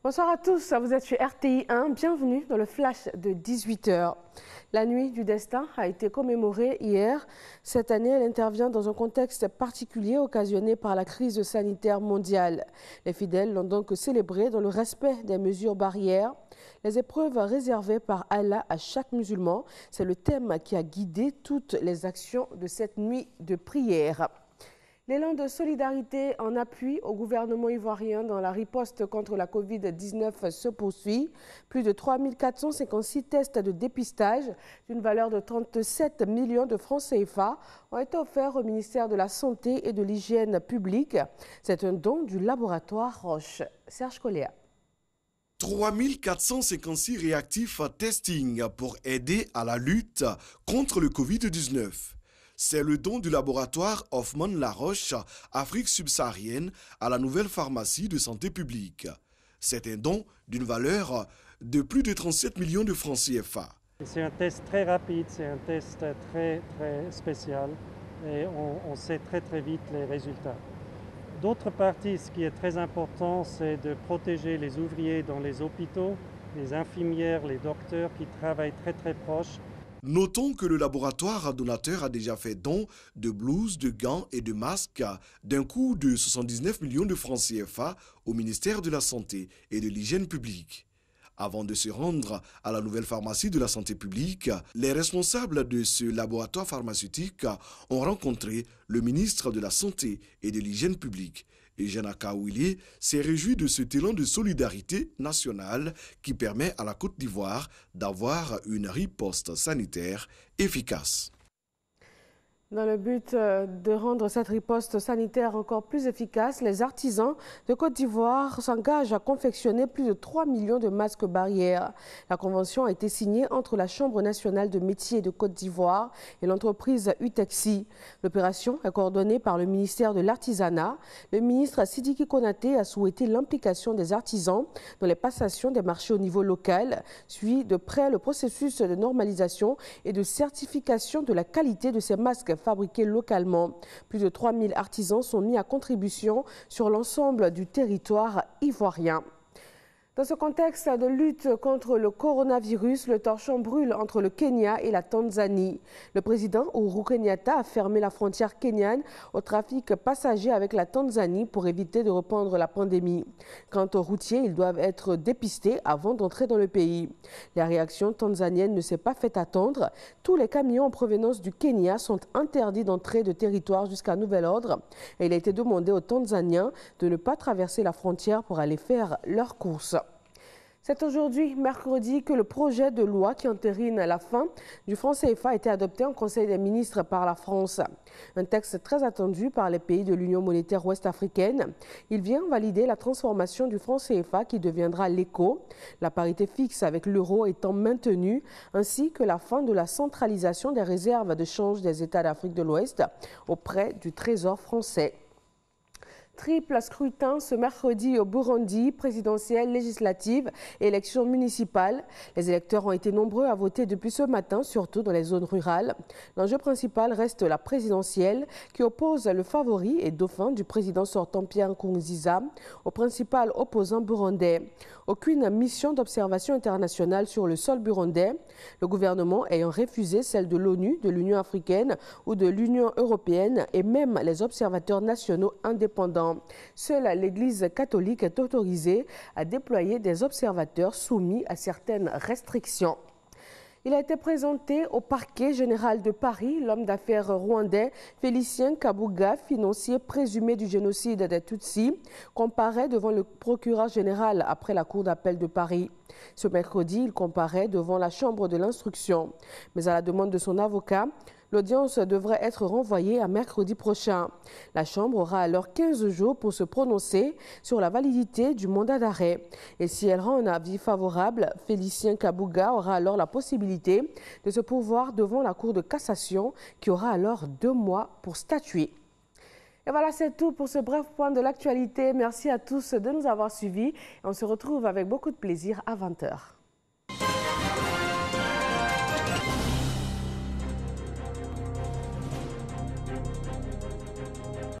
Bonsoir à tous, vous êtes chez RTI 1, bienvenue dans le flash de 18h. La nuit du destin a été commémorée hier. Cette année, elle intervient dans un contexte particulier occasionné par la crise sanitaire mondiale. Les fidèles l'ont donc célébrée dans le respect des mesures barrières. Les épreuves réservées par Allah à chaque musulman, c'est le thème qui a guidé toutes les actions de cette nuit de prière. L'élan de solidarité en appui au gouvernement ivoirien dans la riposte contre la Covid-19 se poursuit. Plus de 3 456 tests de dépistage d'une valeur de 37 millions de francs CFA ont été offerts au ministère de la Santé et de l'Hygiène publique. C'est un don du laboratoire Roche. Serge Coléa. 3 456 réactifs testing pour aider à la lutte contre le Covid-19. C'est le don du laboratoire Hoffmann-La Roche, Afrique subsaharienne, à la nouvelle pharmacie de santé publique. C'est un don d'une valeur de plus de 37 millions de francs CFA. C'est un test très rapide, c'est un test très spécial et on sait très vite les résultats. D'autre part, ce qui est très important, c'est de protéger les ouvriers dans les hôpitaux, les infirmières, les docteurs qui travaillent très proches. Notons que le laboratoire donateur a déjà fait don de blouses, de gants et de masques d'un coût de 79 millions de francs CFA au ministère de la Santé et de l'Hygiène publique. Avant de se rendre à la nouvelle pharmacie de la santé publique, les responsables de ce laboratoire pharmaceutique ont rencontré le ministre de la Santé et de l'Hygiène publique. Et Janaka Ouili s'est réjoui de ce élan de solidarité nationale qui permet à la Côte d'Ivoire d'avoir une riposte sanitaire efficace. Dans le but de rendre cette riposte sanitaire encore plus efficace, les artisans de Côte d'Ivoire s'engagent à confectionner plus de 3 millions de masques barrières. La convention a été signée entre la Chambre nationale de métiers de Côte d'Ivoire et l'entreprise Utexi. L'opération est coordonnée par le ministère de l'Artisanat. Le ministre Sidiki Konaté a souhaité l'implication des artisans dans les passations des marchés au niveau local, suit de près le processus de normalisation et de certification de la qualité de ces masques fabriqués localement. Plus de 3 000 artisans sont mis à contribution sur l'ensemble du territoire ivoirien. Dans ce contexte de lutte contre le coronavirus, le torchon brûle entre le Kenya et la Tanzanie. Le président Uhuru Kenyatta a fermé la frontière kenyane au trafic passager avec la Tanzanie pour éviter de reprendre la pandémie. Quant aux routiers, ils doivent être dépistés avant d'entrer dans le pays. La réaction tanzanienne ne s'est pas fait attendre. Tous les camions en provenance du Kenya sont interdits d'entrer de territoire jusqu'à nouvel ordre. Et il a été demandé aux Tanzaniens de ne pas traverser la frontière pour aller faire leurs courses. C'est aujourd'hui, mercredi, que le projet de loi qui entérine la fin du franc CFA a été adopté en Conseil des ministres par la France. Un texte très attendu par les pays de l'Union monétaire ouest-africaine. Il vient valider la transformation du franc CFA qui deviendra l'éco, la parité fixe avec l'euro étant maintenue, ainsi que la fin de la centralisation des réserves de change des États d'Afrique de l'Ouest auprès du Trésor français. Triple scrutin ce mercredi au Burundi, présidentielle, législative et élections municipales. Les électeurs ont été nombreux à voter depuis ce matin, surtout dans les zones rurales. L'enjeu principal reste la présidentielle qui oppose le favori et dauphin du président sortant Pierre Nkurunziza au principal opposant burundais. Aucune mission d'observation internationale sur le sol burundais, le gouvernement ayant refusé celle de l'ONU, de l'Union africaine ou de l'Union européenne et même les observateurs nationaux indépendants. Seule l'Église catholique est autorisée à déployer des observateurs soumis à certaines restrictions. Il a été présenté au parquet général de Paris. L'homme d'affaires rwandais Félicien Kabuga, financier présumé du génocide des Tutsis, comparaît devant le procureur général après la Cour d'appel de Paris. Ce mercredi, il comparaît devant la chambre de l'instruction. Mais à la demande de son avocat, l'audience devrait être renvoyée à mercredi prochain. La Chambre aura alors 15 jours pour se prononcer sur la validité du mandat d'arrêt. Et si elle rend un avis favorable, Félicien Kabuga aura alors la possibilité de se pourvoir devant la Cour de cassation qui aura alors 2 mois pour statuer. Et voilà, c'est tout pour ce bref point de l'actualité. Merci à tous de nous avoir suivis. On se retrouve avec beaucoup de plaisir à 20h.